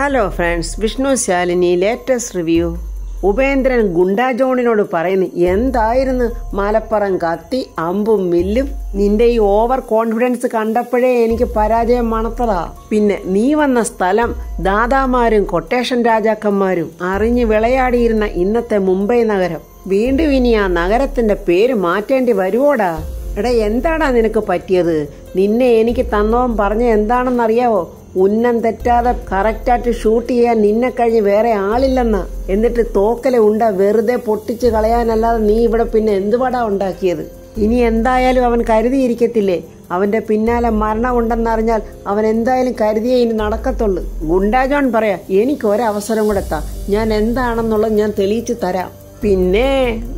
Hello friends, Vishnu Shalini latest review. Upendran goonda ജോണിനോട് പറയുന്നു, എന്തായിരുന്നു മലപ്പുറം കത്തി അമ്പും മില്ലും. നിന്റെ ഈ ഓവർ കോൺഫിഡൻസ് കണ്ടപ്പോഴേ എനിക്ക് പരാജയം മണത്തതാ. പിന്നെ നീ വന്ന സ്ഥലം ദാദാമാരും കൊട്ടേഷൻ രാജാക്കന്മാരും അറിഞ്ഞു വിളയാടിയിരുന്ന ഇന്നത്തെ മുംബൈ നഗരം. വീണ്ടും ഇനി ആ നഗരത്തിന്റെ പേര് മാറ്റേണ്ടി വരുവോടാ? എടാ, എന്താടാ നിനക്ക് പറ്റിയത്? നിന്നെ എനിക്ക് തന്നവൻ പറഞ്ഞ എന്താണെന്നറിയാവോ? ഉന്നം തെറ്റാതെ കറക്റ്റായിട്ട് ഷൂട്ട് ചെയ്യാൻ നിന്നെ കഴിഞ്ഞ് വേറെ ആളില്ലെന്നാ. എന്നിട്ട് തോക്കലെ ഉണ്ട വെറുതെ പൊട്ടിച്ച് കളയാനല്ലാതെ നീ ഇവിടെ പിന്നെ എന്തുപാടാ ഉണ്ടാക്കിയത്? ഇനി എന്തായാലും അവൻ കരുതിയിരിക്കത്തില്ലേ? അവന്റെ പിന്നാലെ മരണം ഉണ്ടെന്നറിഞ്ഞാൽ അവൻ എന്തായാലും കരുതിയേ ഇനി നടക്കത്തുള്ളൂ. ഗുണ്ടാ ജോൺ പറയാ, എനിക്ക് ഒരവസരം കൂടെ താ, ഞാൻ എന്താണെന്നുള്ളത് ഞാൻ തെളിയിച്ചു തരാം. പിന്നെ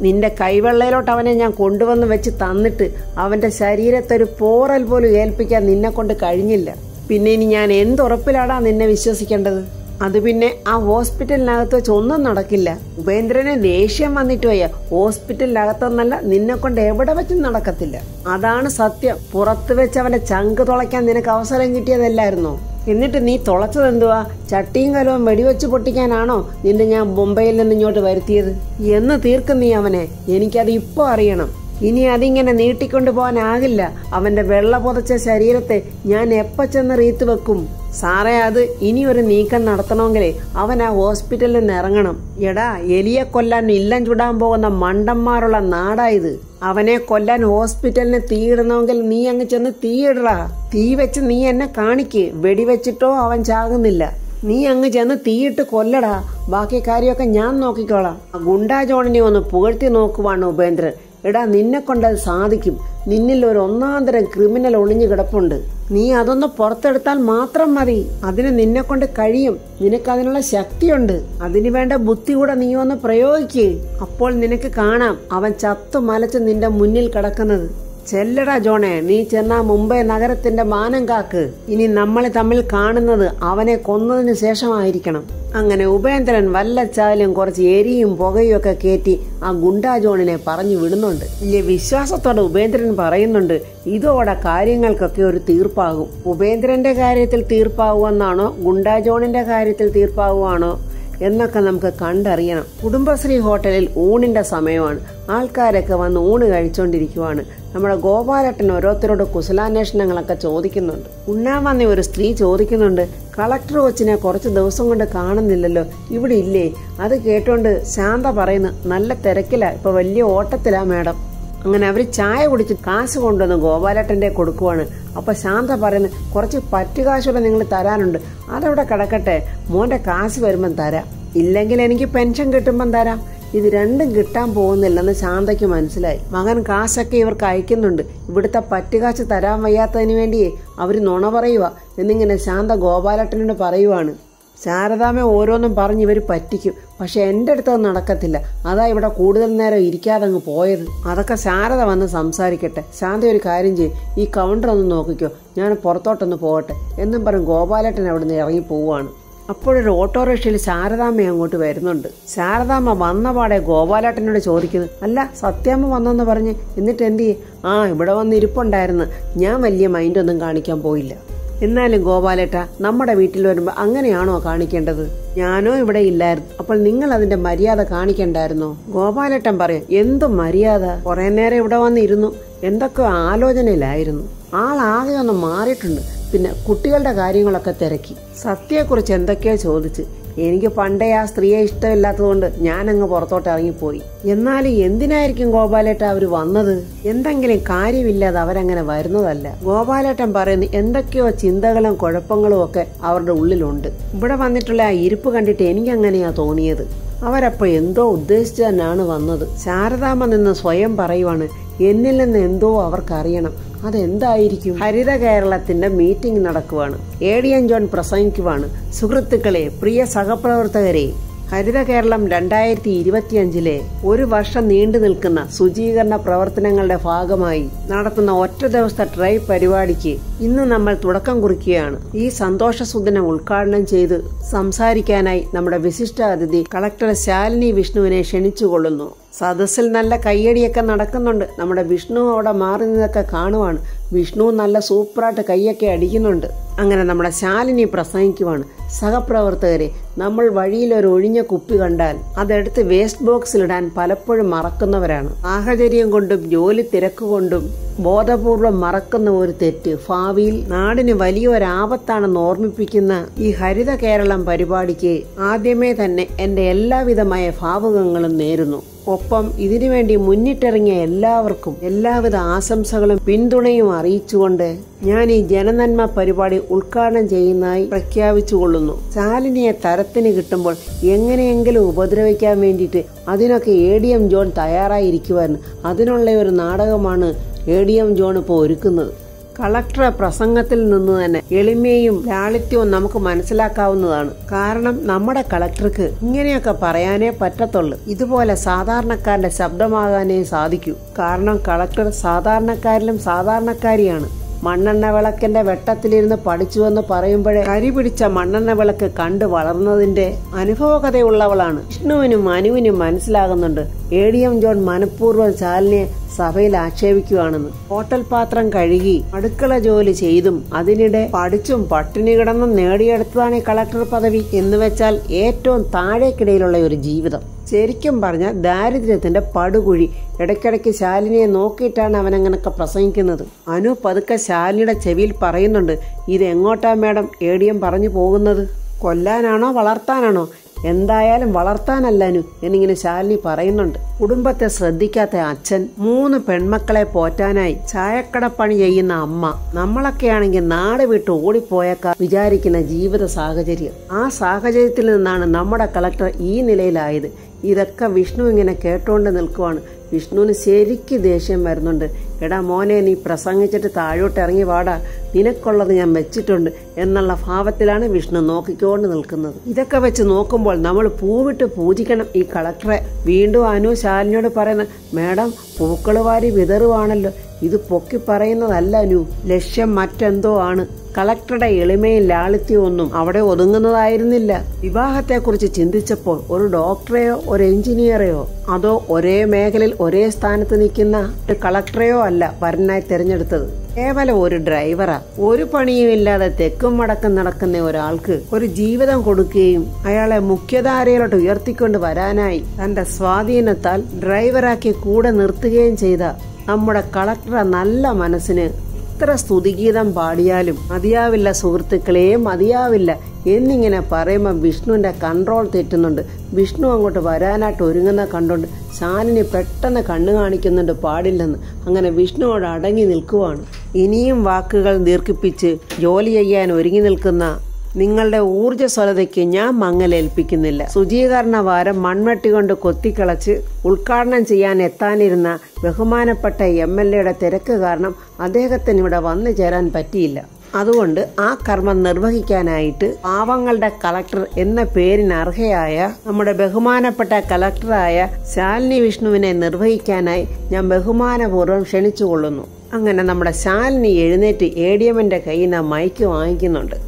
നിന്റെ കൈവെള്ളയിലോട്ട് അവനെ ഞാൻ കൊണ്ടുവന്ന് വെച്ച് തന്നിട്ട് അവന്റെ ശരീരത്തൊരു പോറൽ പോലും ഏൽപ്പിക്കാൻ നിന്നെ കൊണ്ട് കഴിഞ്ഞില്ല. പിന്നെ ഇനി ഞാൻ എന്തുറപ്പിലാടാ നിന്നെ വിശ്വസിക്കേണ്ടത്? അത് പിന്നെ ആ ഹോസ്പിറ്റലിനകത്ത് വെച്ച് ഒന്നും നടക്കില്ല. ഉപേന്ദ്രനെ ദേഷ്യം വന്നിട്ട് വയ്യ. ഹോസ്പിറ്റലിനകത്തൊന്നല്ല, നിന്നെ കൊണ്ട് എവിടെ വെച്ചും നടക്കത്തില്ല. അതാണ് സത്യം. പുറത്ത് വെച്ച് അവന്റെ ചങ്ക് തുളയ്ക്കാൻ നിനക്ക് അവസരം കിട്ടിയതല്ലായിരുന്നോ? എന്നിട്ട് നീ തുളച്ചതെന്തുവാ? ചട്ടിയും കലവും വെടിവെച്ച് പൊട്ടിക്കാനാണോ നിന്നെ ഞാൻ മുംബൈയിൽ നിന്ന് ഇങ്ങോട്ട് വരുത്തിയത്? എന്ന് തീർക്കും നീ അവനെ. എനിക്കത് ഇപ്പൊ അറിയണം. ഇനി അതിങ്ങനെ നീട്ടിക്കൊണ്ടു പോകാനാകില്ല. അവന്റെ വെള്ള പുതച്ച ശരീരത്തെ ഞാൻ എപ്പ ചെന്ന് റീത്ത് വെക്കും? സാറേ, അത് ഇനി ഒരു നീക്കം നടത്തണമെങ്കിലേ അവൻ ആ ഹോസ്പിറ്റലിൽ നിന്ന് ഇറങ്ങണം. എടാ, എലിയെ കൊല്ലാൻ ഇല്ലം ചുടാൻ പോകുന്ന മണ്ടന്മാരുള്ള നാടായത്. അവനെ കൊല്ലാൻ ഹോസ്പിറ്റലിന് തീയിടണമെങ്കിൽ നീ അങ്ങ് ചെന്ന് തീയിടടാ. തീ വെച്ച് നീ എന്നെ കാണിക്ക്. വെടിവെച്ചിട്ടോ അവൻ ചാകുന്നില്ല. നീ അങ്ങ് ചെന്ന് തീയിട്ട് കൊല്ലടാ. ബാക്കി കാര്യമൊക്കെ ഞാൻ നോക്കിക്കോളാം. ഗുണ്ടാ ജോണിനെ ഒന്ന് പുകഴ്ത്തി നോക്കുവാണ് ഉപേന്ദ്രൻ. എടാ, നിന്നെ കൊണ്ടത് സാധിക്കും. നിന്നിൽ ഒരു ഒന്നാന്തരം ക്രിമിനൽ ഒളിഞ്ഞു കിടപ്പുണ്ട്. നീ അതൊന്ന് പുറത്തെടുത്താൽ മാത്രം മതി. അതിന് നിന്നെ കൊണ്ട് കഴിയും. നിനക്കതിനുള്ള ശക്തിയുണ്ട്. അതിനു വേണ്ട ബുദ്ധി കൂടെ നീ ഒന്ന് പ്രയോഗിക്ക്. അപ്പോൾ നിനക്ക് കാണാം അവൻ ചത്തു മലച്ച് നിന്റെ മുന്നിൽ കിടക്കുന്നത്. ചെല്ലടാ ജോണേ, നീ ചെന്നാ മുംബൈ നഗരത്തിന്റെ മാനം കാക്ക്. ഇനി നമ്മളെ തമ്മിൽ കാണുന്നത് അവനെ കൊന്നതിന് ശേഷമായിരിക്കണം. അങ്ങനെ ഉപേന്ദ്രൻ വല്ലച്ചാലും കുറച്ച് എരിയും പുകയും ഒക്കെ കയറ്റി ആ ഗുണ്ടാ ജോണിനെ പറഞ്ഞു വിടുന്നുണ്ട്. വലിയ വിശ്വാസത്തോടെ ഉപേന്ദ്രൻ പറയുന്നുണ്ട്, ഇതോടെ കാര്യങ്ങൾക്കൊക്കെ ഒരു തീർപ്പാകും. ഉപേന്ദ്രന്റെ കാര്യത്തിൽ തീർപ്പാകുമെന്നാണോ ഗുണ്ടാ ജോണിന്റെ കാര്യത്തിൽ തീർപ്പാകുവാണോ എന്നൊക്കെ നമുക്ക് കണ്ടറിയണം. കുടുംബശ്രീ ഹോട്ടലിൽ ഊണിന്റെ സമയമാണ്. ആൾക്കാരൊക്കെ വന്ന് ഊണ് കഴിച്ചോണ്ടിരിക്കുവാണ്. നമ്മുടെ ഗോപാലേട്ടൻ ഓരോരുത്തരോട് കുശലാന്വേഷണങ്ങളൊക്കെ ചോദിക്കുന്നുണ്ട്. ഉണ്ണാൻ വന്ന ഒരു സ്ത്രീ ചോദിക്കുന്നുണ്ട്, കളക്ടർ കൊച്ചിനെ കുറച്ച് ദിവസം കൊണ്ട് കാണുന്നില്ലല്ലോ, ഇവിടെ ഇല്ലേ? അത് കേട്ടോണ്ട് ശാന്ത പറയുന്നു, നല്ല തിരക്കിലാ, ഇപ്പൊ വലിയ ഓട്ടത്തിലാ മാഡം. അങ്ങനെ അവര് ചായ കുടിച്ച് കാശ് കൊണ്ടുവന്ന് ഗോപാലേട്ടന്റെ കൊടുക്കുവാണ്. അപ്പൊ ശാന്ത പറയുന്നു, കുറച്ച് പറ്റുകാശൂടെ നിങ്ങൾ തരാനുണ്ട്, അതവിടെ കിടക്കട്ടെ, മോന്റെ കാശ് വരുമ്പം തരാം, ഇല്ലെങ്കിൽ എനിക്ക് പെൻഷൻ കിട്ടുമ്പം തരാം. ഇത് രണ്ടും കിട്ടാൻ പോകുന്നില്ലെന്ന് ശാന്തയ്ക്ക് മനസ്സിലായി. മകൻ കാശൊക്കെ ഇവർക്ക് അയക്കുന്നുണ്ട്. ഇവിടുത്തെ പറ്റുകാശ് തരാൻ വയ്യാത്തതിന് വേണ്ടിയേ അവര് നുണ പറയുക എന്നിങ്ങനെ ശാന്ത ഗോപാലേട്ടനോട് പറയുവാണ്. ശാരദാമ്മ ഓരോന്നും പറഞ്ഞ് ഇവര് പറ്റിക്കും. പക്ഷെ എന്റെ അടുത്ത് നടക്കത്തില്ല. അതാ ഇവിടെ കൂടുതൽ നേരം ഇരിക്കാതെ അങ്ങ് പോയത്. അതൊക്കെ ശാരദ വന്ന് സംസാരിക്കട്ടെ. ശാന്ത ഒരു കാര്യം ചെയ്യും, ഈ കൗണ്ടർ ഒന്ന് നോക്കിക്കോ, ഞാൻ പുറത്തോട്ടൊന്ന് പോകട്ടെ എന്നും പറഞ്ഞ് ഗോപാലേട്ടൻ അവിടെ നിന്ന് ഇറങ്ങി പോവുകയാണ്. അപ്പോഴൊരു ഓട്ടോറിക്ഷയിൽ ശാരദാമ്മ അങ്ങോട്ട് വരുന്നുണ്ട്. ശാരദാമ്മ വന്നപാടെ ഗോപാലേട്ടനോട് ചോദിക്കുന്നു, അല്ല സത്യാമ്മ വന്നെന്ന് പറഞ്ഞ് എന്നിട്ട് എന്ത് ചെയ്യും? ആ, ഇവിടെ വന്ന് ഇരിപ്പുണ്ടായിരുന്നു, ഞാൻ വലിയ മൈൻഡൊന്നും കാണിക്കാൻ പോയില്ല. എന്നാലും ഗോപാലേട്ട, നമ്മുടെ വീട്ടിൽ വരുമ്പോ അങ്ങനെയാണോ കാണിക്കേണ്ടത്? ഞാനോ ഇവിടെ ഇല്ലായിരുന്നു, അപ്പോൾ നിങ്ങൾ അതിന്റെ മര്യാദ കാണിക്കണ്ടായിരുന്നോ? ഗോപാലേട്ടൻ പറയാം, എന്തും മര്യാദ? കുറെ നേരം ഇവിടെ വന്നിരുന്നു, എന്തൊക്കെ ആലോചനയിലായിരുന്നു. ആളാകെ ഒന്ന് മാറിയിട്ടുണ്ട്. പിന്നെ കുട്ടികളുടെ കാര്യങ്ങളൊക്കെ തിരക്കി, സത്യയെക്കുറിച്ച് എന്തൊക്കെയോ ചോദിച്ച്. എനിക്ക് പണ്ടേ ആ സ്ത്രീയെ ഇഷ്ടമില്ലാത്തതുകൊണ്ട് ഞാൻ അങ്ങ് പുറത്തോട്ട് ഇറങ്ങിപ്പോയി. എന്നാലും എന്തിനായിരിക്കും ഗോപാലേട്ട അവര് വന്നത്? എന്തെങ്കിലും കാര്യമില്ലാതെ അവരങ്ങനെ വരുന്നതല്ല. ഗോപാലേട്ടൻ പറയുന്നു, എന്തൊക്കെയോ ചിന്തകളും കുഴപ്പങ്ങളും ഒക്കെ അവരുടെ ഉള്ളിലുണ്ട്. ഇവിടെ വന്നിട്ടുള്ള ആ ഇരിപ്പ് കണ്ടിട്ട് എനിക്കങ്ങനെയാ തോന്നിയത്. അവരപ്പോ എന്തോ ഉദ്ദേശിച്ചു തന്നെയാണ് വന്നത്. ശാരദാമ്മ നിന്ന് സ്വയം പറയുവാണ്, എന്നിൽ നിന്ന് എന്തോ അവർക്കറിയണം. അതെന്തായിരിക്കും? ഹരിത കേരളത്തിന്റെ മീറ്റിംഗ് നടക്കുവാണ്. ADN ജോൺ പ്രസംഗിക്കുവാണ്. സുഹൃത്തുക്കളെ, പ്രിയ സഹപ്രവർത്തകരെ, ഹരിത കേരളം 2025 ഒരു വർഷം നീണ്ടു നിൽക്കുന്ന ശുചീകരണ പ്രവർത്തനങ്ങളുടെ ഭാഗമായി നടത്തുന്ന ഒറ്റ ദിവസത്തെ ട്രൈ പരിപാടിക്ക് ഇന്ന് നമ്മൾ തുടക്കം കുറിക്കുകയാണ്. ഈ സന്തോഷ സുദിനം ഉദ്ഘാടനം ചെയ്ത് സംസാരിക്കാനായി നമ്മുടെ വിശിഷ്ട അതിഥി കളക്ടർ ശാലിനി വിഷ്ണുവിനെ ക്ഷണിച്ചുകൊള്ളുന്നു. സദസ്സിൽ നല്ല കയ്യടിയൊക്കെ നടക്കുന്നുണ്ട്. നമ്മുടെ വിഷ്ണു അവിടെ മാറി നിന്നൊക്കെ കാണുവാണ്. വിഷ്ണു നല്ല സൂപ്പറായിട്ട് കൈയൊക്കെ അടിക്കുന്നുണ്ട്. അങ്ങനെ നമ്മുടെ ശാലിനി പ്രസംഗിക്കുവാണ്. സഹപ്രവർത്തകരെ, നമ്മൾ വഴിയിൽ ഒരു ഒഴിഞ്ഞ കുപ്പി കണ്ടാൽ അതെടുത്ത് വേസ്റ്റ് ബോക്സിലിടാൻ പലപ്പോഴും മറക്കുന്നവരാണ്. സാഹചര്യം കൊണ്ടും ജോലി തിരക്കുകൊണ്ടും ബോധപൂർവം മറക്കുന്ന ഒരു തെറ്റ് ഭാവിയിൽ നാടിന് വലിയൊരാപത്താണെന്ന് ഓർമ്മിപ്പിക്കുന്ന ഈ ഹരിത കേരളം പരിപാടിക്ക് ആദ്യമേ തന്നെ എന്റെ എല്ലാവിധമായ ഭാവുകങ്ങളും നേരുന്നു. ഒപ്പം ഇതിനുവേണ്ടി മുന്നിട്ടിറങ്ങിയ എല്ലാവർക്കും എല്ലാവിധ ആശംസകളും പിന്തുണയും അറിയിച്ചുകൊണ്ട് ഞാൻ ഈ ജനനന്മ പരിപാടി ഉദ്ഘാടനം ചെയ്യുന്നതായി പ്രഖ്യാപിച്ചുകൊള്ളുന്നു. ശാലിനിയെ തരത്തിന് കിട്ടുമ്പോൾ എങ്ങനെയെങ്കിലും ഉപദ്രവിക്കാൻ വേണ്ടിയിട്ട് അതിനൊക്കെ ADM ജോൺ തയ്യാറായിരിക്കുവാൻ അതിനുള്ള ഒരു നാടകമാണ് ADM ജോൺ ഇപ്പോൾ ഒരുക്കുന്നത്. കളക്ടറെ പ്രസംഗത്തിൽ നിന്ന് തന്നെ എളിമയും ലാളിത്യവും നമുക്ക് മനസ്സിലാക്കാവുന്നതാണ്. കാരണം നമ്മുടെ കളക്ടർക്ക് ഇങ്ങനെയൊക്കെ പറയാനേ പറ്റത്തുള്ളൂ. ഇതുപോലെ സാധാരണക്കാരന്റെ ശബ്ദമാകാനേ സാധിക്കൂ. കാരണം കളക്ടർ സാധാരണക്കാരിലും സാധാരണക്കാരിയാണ്. മണ്ണെണ്ണ വിളക്കിന്റെ വെട്ടത്തിലിരുന്ന് പഠിച്ചുവെന്ന് പറയുമ്പോഴേ കരി പിടിച്ച മണ്ണെണ്ണ വിളക്ക് കണ്ടു വളർന്നതിന്റെ അനുഭവകഥയുള്ളവളാണ്. വിഷ്ണുവിനും അനുവിനും മനസ്സിലാകുന്നുണ്ട് ADM ജോൺ മനഃപൂർവ്വം ശാലിനിയെ സഭയിൽ ആക്ഷേപിക്കുകയാണെന്ന്. ഹോട്ടൽ പാത്രം കഴുകി അടുക്കള ജോലി ചെയ്തും അതിനിടെ പഠിച്ചും പട്ടിണി കിടന്നും നേടിയെടുത്തതാണ് ഈ കളക്ടർ പദവി എന്ന് വെച്ചാൽ ഏറ്റവും താഴേക്കിടയിലുള്ള ഒരു ജീവിതം. ശരിക്കും പറഞ്ഞാൽ ദാരിദ്ര്യത്തിന്റെ പടുകുഴി. ഇടയ്ക്കിടയ്ക്ക് ശാലിനിയെ നോക്കിയിട്ടാണ് അവനങ്ങനൊക്കെ പ്രസംഗിക്കുന്നത്. അനു പതുക്കെ ശാലിനിയുടെ ചെവിയിൽ പറയുന്നുണ്ട്, ഇത് എങ്ങോട്ടാ മേഡം ADM പറഞ്ഞു പോകുന്നത്? കൊല്ലാനാണോ വളർത്താനാണോ? എന്തായാലും വളർത്താനല്ല അനു എന്നിങ്ങനെ ശാലിനി പറയുന്നുണ്ട്. കുടുംബത്തെ ശ്രദ്ധിക്കാത്ത അച്ഛൻ, 3 പെൺമക്കളെ പോറ്റാനായി ചായക്കടപ്പണി ചെയ്യുന്ന അമ്മ, നമ്മളൊക്കെയാണെങ്കിൽ നാട് വിട്ട് ഓടിപ്പോയേക്കാ വിചാരിക്കുന്ന ജീവിത സാഹചര്യം. ആ സാഹചര്യത്തിൽ നിന്നാണ് നമ്മുടെ കളക്ടർ ഈ നിലയിലായത്. ഇതൊക്കെ വിഷ്ണു ഇങ്ങനെ കേട്ടോണ്ട് നിൽക്കുവാണ്. വിഷ്ണുവിന് ശരിക്ക് ദേഷ്യം വരുന്നുണ്ട്. എടാ മോനെ, നീ പ്രസംഗിച്ചിട്ട് താഴോട്ട് ഇറങ്ങി വാടാ, നിനക്കുള്ളത് ഞാൻ വെച്ചിട്ടുണ്ട് എന്നുള്ള ഭാവത്തിലാണ് വിഷ്ണു നോക്കിക്കൊണ്ട് നിൽക്കുന്നത്. ഇതൊക്കെ വെച്ച് നോക്കുമ്പോൾ നമ്മൾ പൂവിട്ട് പൂജിക്കണം ഈ കളക്ടറെ. വീണ്ടും അനു ശാലിനിയോട് പറയുന്ന, മേഡം പൂക്കള് വാരി വിതറുവാണല്ലോ, ഇത് പൊക്കി പറയുന്നതല്ല അനു, ലക്ഷ്യം മറ്റെന്തോ ആണ്. കളക്ടറുടെ എളിമയും ലാളിത്യവും ഒന്നും അവിടെ ഒതുങ്ങുന്നതായിരുന്നില്ല. വിവാഹത്തെക്കുറിച്ച് ചിന്തിച്ചപ്പോൾ ഒരു ഡോക്ടറെയോ ഒരു എഞ്ചിനീയറെയോ അതോ ഒരേ മേഖലയിൽ ഒരേ സ്ഥാനത്ത് നിൽക്കുന്ന ഒരു കളക്ടറെയോ അല്ല വരനായി തിരഞ്ഞെടുത്തത്. കേവലം ഒരു ഡ്രൈവറാ. ഒരു പണിയുമില്ലാതെ തെക്കും വടക്കും നടക്കുന്ന ഒരാൾക്ക് ഒരു ജീവിതം കൊടുക്കുകയും അയാളെ മുഖ്യധാരയിലോട്ട് ഉയർത്തിക്കൊണ്ട് വരാനായി തന്റെ സ്വാധീനത്താൽ ഡ്രൈവറാക്കി കൂടെ നിർത്തുകയും ചെയ്ത നമ്മുടെ കളക്ടറെ നല്ല മനസ്സിന് എത്ര സ്തുതിഗീതം പാടിയാലും മതിയാവില്ല സുഹൃത്തുക്കളെ, മതിയാവില്ല എന്നിങ്ങനെ പറയുമ്പോൾ വിഷ്ണുവിന്റെ കൺട്രോൾ തെറ്റുന്നുണ്ട്. വിഷ്ണു അങ്ങോട്ട് വരാനായിട്ട് ഒരുങ്ങുന്ന കണ്ടോണ്ട് ശാലിനി പെട്ടെന്ന് കണ്ണു കാണിക്കുന്നുണ്ട് പാടില്ലെന്ന്. അങ്ങനെ വിഷ്ണുവോട് അടങ്ങി നിൽക്കുവാണ്. ഇനിയും വാക്കുകൾ ദീർഘിപ്പിച്ച് ജോലി ചെയ്യാൻ ഒരുങ്ങി നിൽക്കുന്ന നിങ്ങളുടെ ഊർജ്ജസ്വലതയ്ക്ക് ഞാൻ മങ്ങലേൽപ്പിക്കുന്നില്ല. ശുചീകരണ വാരം മൺവെട്ടി കൊണ്ട് കൊത്തിക്കളച്ച് ഉദ്ഘാടനം ചെയ്യാൻ എത്താനിരുന്ന ബഹുമാനപ്പെട്ട MLAയുടെ തിരക്ക് കാരണം അദ്ദേഹത്തിന് ഇവിടെ വന്നു ചേരാൻ പറ്റിയില്ല. അതുകൊണ്ട് ആ കർമ്മം നിർവഹിക്കാനായിട്ട് പാവങ്ങളുടെ കളക്ടർ എന്ന പേരിന് അർഹയായ നമ്മുടെ ബഹുമാനപ്പെട്ട കളക്ടറായ ശാലിനി വിഷ്ണുവിനെ നിർവഹിക്കാനായി ഞാൻ ബഹുമാനപൂർവ്വം ക്ഷണിച്ചുകൊള്ളുന്നു. അങ്ങനെ നമ്മുടെ ശാലിനി എഴുന്നേറ്റ് ADMന്റെ കയ്യിൽ നിന്ന് മൈക്ക് വാങ്ങിക്കുന്നുണ്ട്.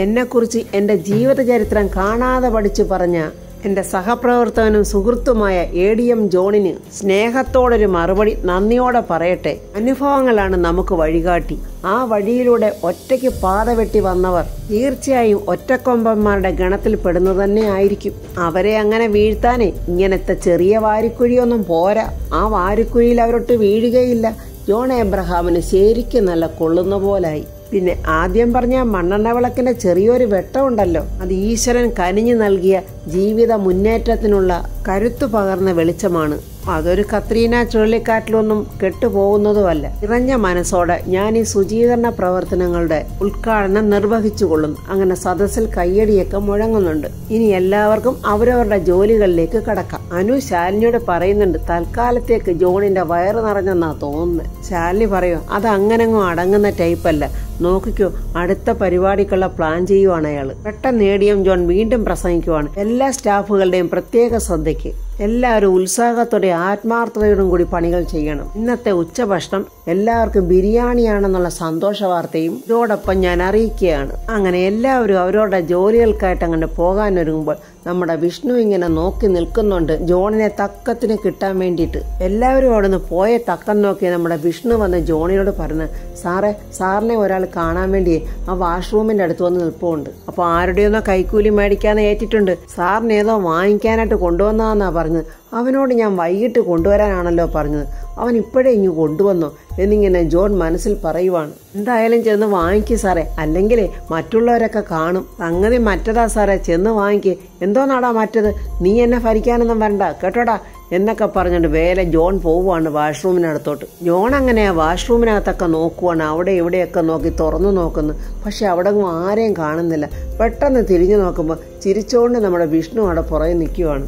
എന്നെക്കുറിച്ച് എന്റെ ജീവിതചരിത്രം കാണാതെ പഠിച്ചു പറഞ്ഞ എന്റെ സഹപ്രവർത്തകനും സുഹൃത്തുമായ ADM ജോണിന് സ്നേഹത്തോടൊരു മറുപടി നന്ദിയോടെ പറയട്ടെ. അനുഭവങ്ങളാണ് നമുക്ക് വഴികാട്ടി. ആ വഴിയിലൂടെ ഒറ്റയ്ക്ക് പാത വെട്ടി വന്നവർ തീർച്ചയായും ഒറ്റക്കൊമ്പന്മാരുടെ ഗണത്തിൽ പെടുന്നത് തന്നെ ആയിരിക്കും. അവരെ അങ്ങനെ വീഴ്ത്താനേ ഇങ്ങനത്തെ ചെറിയ വാരിക്കുഴിയൊന്നും പോരാ. ആ വാരിക്കുഴിയിൽ അവരൊട്ട് വീഴുകയില്ല. ജോൺ എബ്രഹാമിന് ശരിക്കും നല്ല കൊള്ളുന്ന പോലായി. പിന്നെ ആദ്യം പറഞ്ഞ മണ്ണെണ്ണ വിളക്കിന്റെ ചെറിയൊരു വെട്ടമുണ്ടല്ലോ, അത് ഈശ്വരൻ കനിഞ്ഞു നൽകിയ ജീവിത മുന്നേറ്റത്തിനുള്ള കരുത്തു പകർന്ന വെളിച്ചമാണ്. അതൊരു കത്രീന ചുഴലിക്കാറ്റിലൊന്നും കെട്ടുപോകുന്നതുമല്ല. നിറഞ്ഞ മനസ്സോടെ ഞാൻ ഈ ശുചീകരണ പ്രവർത്തനങ്ങളുടെ ഉദ്ഘാടനം നിർവഹിച്ചുകൊള്ളുന്നു. അങ്ങനെ സദസ്സിൽ കയ്യടിയൊക്കെ മുഴങ്ങുന്നുണ്ട്. ഇനി എല്ലാവർക്കും അവരവരുടെ ജോലികളിലേക്ക് കടക്കാം. അനു ശാലിനിയോട് പറയുന്നുണ്ട്, തൽക്കാലത്തേക്ക് ജോണിന്റെ വയറ് നിറഞ്ഞെന്നാ തോന്നുന്നത്. ശാലിനി പറയോ, അത് അങ്ങനെങ്ങും അടങ്ങുന്ന ടൈപ്പല്ല, നോക്കിക്കോ, അടുത്ത പരിപാടിക്കുള്ള പ്ലാൻ ചെയ്യുവാണ് അയാള്. പെട്ടെന്ന് ADM ജോൺ വീണ്ടും പ്രസംഗിക്കുവാണ്. എല്ലാ സ്റ്റാഫുകളുടെയും പ്രത്യേക ശ്രദ്ധയ്ക്ക് എല്ലാവരും ഉത്സാഹത്തോടെ ആത്മാർത്ഥതയോടും കൂടി പണികൾ ചെയ്യണം. ഇന്നത്തെ ഉച്ചഭക്ഷണം എല്ലാവർക്കും ബിരിയാണിയാണെന്നുള്ള സന്തോഷ വാർത്തയും ഇതോടൊപ്പം ഞാൻ അറിയിക്കുകയാണ്. അങ്ങനെ എല്ലാവരും അവരവരുടെ ജോലികൾക്കായിട്ട് അങ്ങനെ പോകാനൊരുങ്ങുമ്പോൾ നമ്മുടെ വിഷ്ണു ഇങ്ങനെ നോക്കി നിൽക്കുന്നുണ്ട് ജോണിനെ തക്കത്തിന് കിട്ടാൻ വേണ്ടിയിട്ട്. എല്ലാവരും അവിടെ നിന്ന് പോയ തക്കം നോക്കി നമ്മുടെ വിഷ്ണു വന്ന് ജോണിനോട് പറഞ്ഞു, സാറേ, സാറിനെ ഒരാൾ കാണാൻ വേണ്ടി ആ വാഷ്റൂമിന്റെ അടുത്ത് വന്ന് നിൽപ്പുണ്ട്. അപ്പൊ ആരുടെയൊന്നോ കൈക്കൂലി മേടിക്കാന്ന് ഏറ്റിട്ടുണ്ട്. സാറിന് ഏതോ വാങ്ങിക്കാനായിട്ട് കൊണ്ടുവന്നാന്നാ പറഞ്ഞത്. അവനോട് ഞാൻ വൈകിട്ട് കൊണ്ടുവരാനാണല്ലോ പറഞ്ഞത്. അവൻ ഇപ്പോഴേ ഇങ്ങ് കൊണ്ടുവന്നോ എന്നിങ്ങനെ ജോൺ മനസ്സിൽ പറയുവാണ്. എന്തായാലും ചെന്ന് വാങ്ങിക്ക് സാറേ, അല്ലെങ്കിൽ മറ്റുള്ളവരൊക്കെ കാണും. സംഗതി മറ്റതാ സാറേ, ചെന്ന് വാങ്ങിക്ക്. എന്തോന്നാടാ മറ്റത്? നീ എന്നെ ഭരിക്കാനൊന്നും വരണ്ട കേട്ടോടാ എന്നൊക്കെ പറഞ്ഞിട്ട് വേല ജോൺ പോവുകയാണ് വാഷ്റൂമിനടുത്തോട്ട്. ജോൺ അങ്ങനെ വാഷ്റൂമിനകത്തൊക്കെ നോക്കുവാണ്. അവിടെ ഇവിടെയൊക്കെ നോക്കി തുറന്നു നോക്കുന്നു. പക്ഷെ അവിടെ ആരെയും കാണുന്നില്ല. പെട്ടെന്ന് തിരിഞ്ഞു നോക്കുമ്പോൾ ചിരിച്ചോണ്ട് നമ്മുടെ വിഷ്ണു അവിടെ പുറകെ നിൽക്കുവാണ്.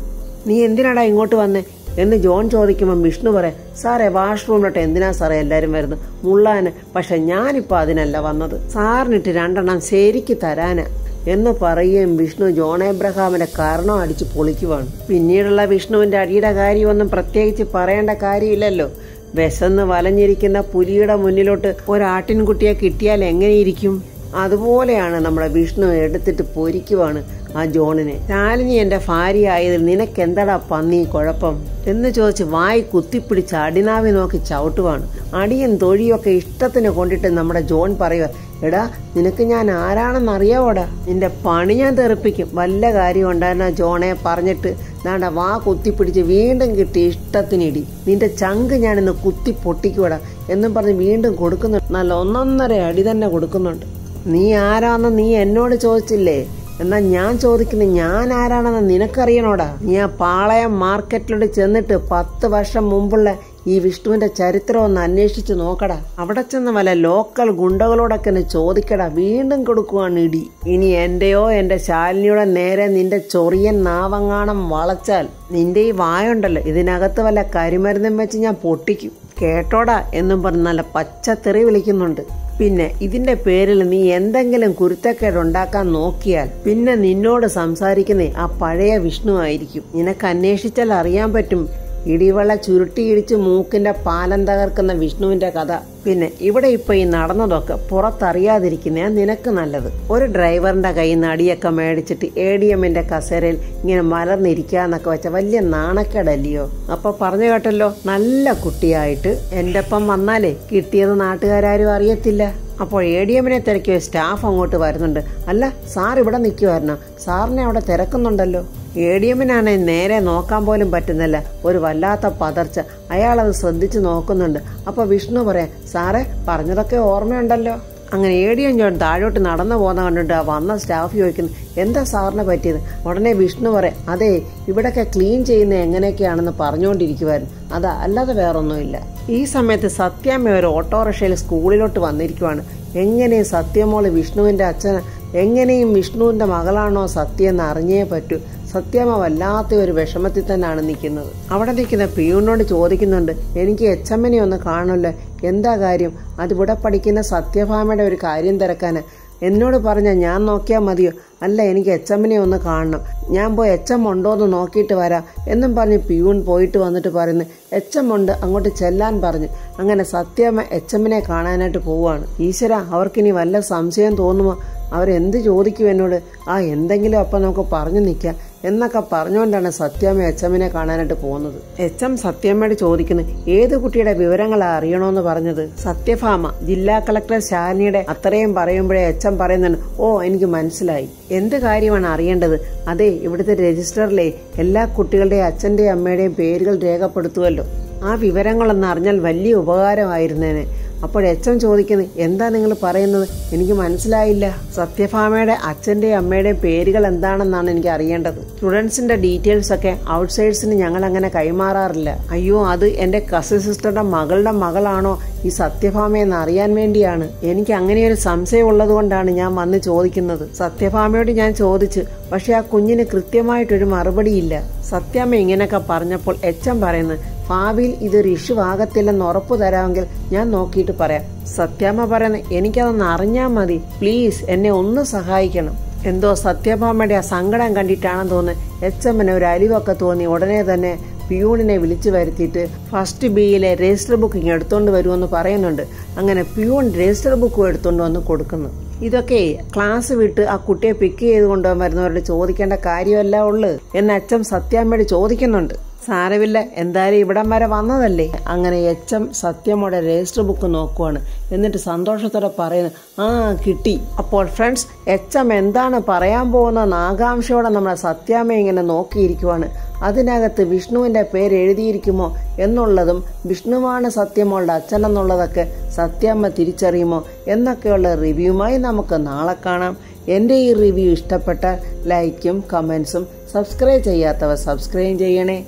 നീ എന്തിനാടാ ഇങ്ങോട്ട് വന്നേ എന്ന് ജോൺ ചോദിക്കുമ്പോൾ വിഷ്ണു പറയാം, സാറേ വാഷ്റൂമിലോട്ട് എന്തിനാ സാറേ എല്ലാരും വരുന്നത്? മുള്ളാന്. പക്ഷെ ഞാനിപ്പോ അതിനല്ല വന്നത്, സാറിനിട്ട് 2 എണ്ണം ശരിക്ക് തരാനാ എന്ന് പറയുകയും വിഷ്ണു ജോൺ എബ്രഹാമിന്റെ കർണം അടിച്ച് പൊളിക്കുവാണ്. പിന്നീടുള്ള വിഷ്ണുവിന്റെ അടിയുടെ കാര്യമൊന്നും പ്രത്യേകിച്ച് പറയേണ്ട കാര്യമില്ലല്ലോ. വിശന്ന് വലഞ്ഞിരിക്കുന്ന പുലിയുടെ മുന്നിലോട്ട് ഒരാട്ടിൻകുട്ടിയെ കിട്ടിയാൽ എങ്ങനെയിരിക്കും? അതുപോലെയാണ് നമ്മുടെ വിഷ്ണു എടുത്തിട്ട് പൊരിക്കുവാണ് ആ ജോണിനെ. ശാലിനി എന്റെ ഭാര്യ ആയതിൽ നിനക്കെന്താടാ പന്നി കുഴപ്പം എന്ന് ചോദിച്ച് വായി കുത്തിപ്പിടിച്ച് അടിനാവി നോക്കി ചവിട്ടുവാണ്. അടിയും തൊഴിയൊക്കെ ഇഷ്ടത്തിന് കൊണ്ടിട്ട് നമ്മുടെ ജോൺ പറയുക, എടാ നിനക്ക് ഞാൻ ആരാണെന്ന് അറിയാവോടാ? നിന്റെ പണി ഞാൻ തെറിപ്പിക്കും. വല്ല കാര്യം ഉണ്ടായിരുന്ന ജോണെ പറഞ്ഞിട്ട് നാണ്ട വാ കുത്തിപ്പിടിച്ച് വീണ്ടും കിട്ടി ഇഷ്ടത്തിനിടി. നിന്റെ ചങ്ക് ഞാനിന്ന് കുത്തി പൊട്ടിക്കുവടാ എന്നും പറഞ്ഞ് വീണ്ടും കൊടുക്കുന്നുണ്ട്. നല്ല 1.5 അടി തന്നെ കൊടുക്കുന്നുണ്ട്. നീ ആരാന്ന് നീ എന്നോട് ചോദിച്ചില്ലേ? എന്നാൽ ഞാൻ ചോദിക്കുന്നത് ഞാൻ ആരാണെന്ന് നിനക്കറിയണോടാ? നീ ആ പാളയം മാർക്കറ്റിലോട്ട് ചെന്നിട്ട് 10 വർഷം മുമ്പുള്ള ഈ വിഷ്ണുവിന്റെ ചരിത്രം ഒന്ന് അന്വേഷിച്ചു നോക്കടാ. അവിടെ ചെന്ന് വല്ല ലോക്കൽ ഗുണ്ടകളോടൊക്കെ എന്നെ ചോദിക്കടാ. വീണ്ടും കൊടുക്കുവാണ് ഇടി. ഇനി എന്റെയോ എന്റെ ശാലിനിയുടെ നേരെ നിന്റെ ചൊറിയൻ നാവങ്ങാണം വളച്ചാൽ നിന്റെ ഈ വായുണ്ടല്ലോ, ഇതിനകത്ത് വല്ല കരിമരുന്നും വെച്ച് ഞാൻ പൊട്ടിക്കും കേട്ടോടാ എന്നും പറഞ്ഞ് നല്ല പച്ചത്തെറി വിളിക്കുന്നുണ്ട്. പിന്നെ ഇതിന്റെ പേരിൽ നീ എന്തെങ്കിലും കുരുത്തക്കേടുണ്ടാക്കാൻ നോക്കിയാൽ പിന്നെ നിന്നോട് സംസാരിക്കുന്നേ ആ പഴയ വിഷ്ണു ആയിരിക്കും. നിനക്ക് അന്വേഷിച്ചാൽ അറിയാൻ പറ്റും ഇടിവെള്ള ചുരുട്ടിയിടിച്ച് മൂക്കിന്റെ പാലം തകർക്കുന്ന വിഷ്ണുവിന്റെ കഥ. പിന്നെ ഇവിടെ ഇപ്പൊ ഈ നടന്നതൊക്കെ പുറത്തറിയാതിരിക്കുന്നതാ നിനക്ക് നല്ലത്. ഒരു ഡ്രൈവറിന്റെ കയ്യിൽ നിന്ന് അടിയൊക്കെ മേടിച്ചിട്ട് ADMന്റെ കസേരയിൽ ഇങ്ങനെ മലർന്നിരിക്കാന്നൊക്കെ വെച്ച വലിയ നാണക്കേടല്ലയോ? അപ്പൊ പറഞ്ഞു കേട്ടല്ലോ, നല്ല കുട്ടിയായിട്ട് എന്റെ ഒപ്പം വന്നാലേ കിട്ടിയത് നാട്ടുകാരും അറിയത്തില്ല. അപ്പോൾ ADMനെ തിരക്കിയ സ്റ്റാഫ് അങ്ങോട്ട് വരുന്നുണ്ട്. അല്ല, സാർ ഇവിടെ നിൽക്കുമായിരുന്നോ? സാറിനെ അവിടെ തിരക്കുന്നുണ്ടല്ലോ. ADMനാണെങ്കിൽ നേരെ നോക്കാൻ പോലും പറ്റുന്നില്ല. ഒരു വല്ലാത്ത പതർച്ച. അയാളത് ശ്രദ്ധിച്ചു നോക്കുന്നുണ്ട്. അപ്പൊ വിഷ്ണു പറയാം, സാറേ പറഞ്ഞതൊക്കെ ഓർമ്മയുണ്ടല്ലോ. അങ്ങനെ ADM ജോൺ താഴോട്ട് നടന്നു പോകുന്ന കണ്ടിട്ട് വന്ന സ്റ്റാഫ് ചോദിക്കുന്നു, എന്താ സാറിന് പറ്റിയത്? ഉടനെ വിഷ്ണു പറയാം, അതെ ഇവിടൊക്കെ ക്ലീൻ ചെയ്യുന്നത് എങ്ങനെയൊക്കെയാണെന്ന് പറഞ്ഞുകൊണ്ടിരിക്കുവായിരുന്നു. അതാ, അല്ലാതെ വേറൊന്നുമില്ല. ഈ സമയത്ത് സത്യാമ്മ ഒരു ഓട്ടോറിക്ഷയിൽ സ്കൂളിലോട്ട് വന്നിരിക്കുവാണ്. എങ്ങനെയും സത്യമോള് വിഷ്ണുവിന്റെ അച്ഛന്, എങ്ങനെയും വിഷ്ണുവിന്റെ മകളാണോ സത്യം എന്ന് അറിഞ്ഞേ പറ്റൂ. സത്യാമ്മ വല്ലാത്ത ഒരു വിഷമത്തിൽ തന്നെയാണ് നിൽക്കുന്നത്. അവിടെ നിൽക്കുന്ന പിയൂണിനോട് ചോദിക്കുന്നുണ്ട്, എനിക്ക് HMനെ ഒന്ന് കാണുമല്ലോ. എന്താ കാര്യം? അതിവിടെ പഠിക്കുന്ന സത്യഭാമയുടെ ഒരു കാര്യം തിരക്കാന്. എന്നോട് പറഞ്ഞാൽ ഞാൻ നോക്കിയാൽ മതിയോ? അല്ല, എനിക്ക് HMനെ ഒന്ന് കാണണം. ഞാൻ പോയി HM ഉണ്ടോന്ന് നോക്കിയിട്ട് വരാം എന്നും പറഞ്ഞ് പിയൂൺ പോയിട്ട് വന്നിട്ട് പറയുന്നു, HM ഉണ്ട്, അങ്ങോട്ട് ചെല്ലാൻ പറഞ്ഞു. അങ്ങനെ സത്യാമ്മ HMനെ കാണാനായിട്ട് പോവുകയാണ്. ഈശ്വര, അവർക്കിനി വല്ല സംശയം തോന്നുമോ? അവരെന്ത് ചോദിക്കും എന്നോട്? എന്തെങ്കിലും അപ്പം നമുക്ക് പറഞ്ഞു നിൽക്കാം എന്നൊക്കെ പറഞ്ഞുകൊണ്ടാണ് സത്യാമ്മ HMനെ കാണാനായിട്ട് പോകുന്നത്. HM സത്യാമ്മയോട് ചോദിക്കുന്നു, ഏത് കുട്ടിയുടെ വിവരങ്ങളാ അറിയണോന്ന് പറഞ്ഞത്? സത്യഭാമ. ജില്ലാ കളക്ടർ ശാലിനിയുടെ അത്രയും പറയുമ്പോഴേ HM പറയുന്നുണ്ട്, ഓ എനിക്ക് മനസ്സിലായി. എന്ത് കാര്യമാണ് അറിയേണ്ടത്? അതെ, ഇവിടുത്തെ രജിസ്റ്ററിലെ എല്ലാ കുട്ടികളുടെയും അച്ഛന്റെയും അമ്മയുടെയും പേരുകൾ രേഖപ്പെടുത്തുമല്ലോ. ആ വിവരങ്ങളൊന്ന് അറിഞ്ഞാൽ വലിയ ഉപകാരമായിരുന്നേനെ. അപ്പോൾ HM ചോദിക്കുന്നു, എന്താ നിങ്ങൾ പറയുന്നത്? എനിക്ക് മനസ്സിലായില്ല. സത്യഭാമയുടെ അച്ഛന്റെയും അമ്മയുടെയും പേരുകൾ എന്താണെന്നാണ് എനിക്ക് അറിയേണ്ടത്. സ്റ്റുഡൻസിന്റെ ഡീറ്റെയിൽസ് ഒക്കെ ഔട്ട്സൈഡ്സിന് ഞങ്ങൾ അങ്ങനെ കൈമാറാറില്ല. അയ്യോ, അത് എന്റെ കസിൻ സിസ്റ്ററുടെ മകളുടെ മകളാണോ ഈ സത്യഭാമയെന്ന് അറിയാൻ വേണ്ടിയാണ്. എനിക്ക് അങ്ങനെ ഒരു സംശയം ഉള്ളത് കൊണ്ടാണ് ഞാൻ വന്ന് ചോദിക്കുന്നത്. സത്യഭാമയോട് ഞാൻ ചോദിച്ചു, പക്ഷെ ആ കുഞ്ഞിന് കൃത്യമായിട്ടൊരു മറുപടിയില്ല. സത്യാമ്മ ഇങ്ങനെയൊക്കെ പറഞ്ഞപ്പോൾ HM പറയുന്നു, ഭാവിയിൽ ഇതൊരു ഇഷ്യൂ ആകത്തില്ലെന്ന് ഉറപ്പു തരാമെങ്കിൽ ഞാൻ നോക്കിയിട്ട് പറയാം. സത്യാമ്മ പറയുന്നത്, എനിക്കതൊന്ന് അറിഞ്ഞാൽ മതി, പ്ലീസ് എന്നെ ഒന്ന് സഹായിക്കണം. എന്തോ സത്യഭാമയുടെ ആ സങ്കടം കണ്ടിട്ടാണെന്ന് തോന്നുന്നു HMന് ഒരു അലിവൊക്കെ തോന്നി. ഉടനെ തന്നെ പിയൂണിനെ വിളിച്ചു വരുത്തിയിട്ട് ഫസ്റ്റ് ബിയിലെ രജിസ്റ്റർ ബുക്ക് എടുത്തോണ്ട് വരുമെന്ന് പറയുന്നുണ്ട്. അങ്ങനെ പിയൂൺ രജിസ്റ്റർ ബുക്കും എടുത്തോണ്ട് വന്ന് കൊടുക്കുന്നു. ഇതൊക്കെ ക്ലാസ് വിട്ട് ആ കുട്ടിയെ പിക്ക് ചെയ്ത് കൊണ്ടുപോകാൻ വരുന്നവരോട് ചോദിക്കേണ്ട കാര്യമല്ല ഉള്ളു എന്ന് അച്ഛൻ സത്യാമ്മയോട് ചോദിക്കുന്നുണ്ട്. സാരമില്ല, എന്തായാലും ഇവിടം വരെ വന്നതല്ലേ. അങ്ങനെ എച്ചം സത്യമോടെ രജിസ്റ്റർ ബുക്ക് നോക്കുവാണ്. എന്നിട്ട് സന്തോഷത്തോടെ പറയുന്നു, ആ കിട്ടി. അപ്പോൾ ഫ്രണ്ട്സ്, എച്ചം എന്താണ് പറയാൻ പോകുന്ന ആകാംക്ഷയോടെ നമ്മളെ സത്യാമ്മ ഇങ്ങനെ നോക്കിയിരിക്കുവാണ്. അതിനകത്ത് വിഷ്ണുവിന്റെ പേര് എഴുതിയിരിക്കുമോ എന്നുള്ളതും വിഷ്ണുവാണ് സത്യമോളുടെ അച്ഛൻ എന്നുള്ളതൊക്കെ സത്യാമ്മ തിരിച്ചറിയുമോ എന്നൊക്കെയുള്ള റിവ്യൂമായി നമുക്ക് നാളെ കാണാം. എൻ്റെ ഈ റിവ്യൂ ഇഷ്ടപ്പെട്ടാൽ ലൈക്കും കമൻസും സബ്സ്ക്രൈബ് ചെയ്യാത്തവർ സബ്സ്ക്രൈബ് ചെയ്യണേ.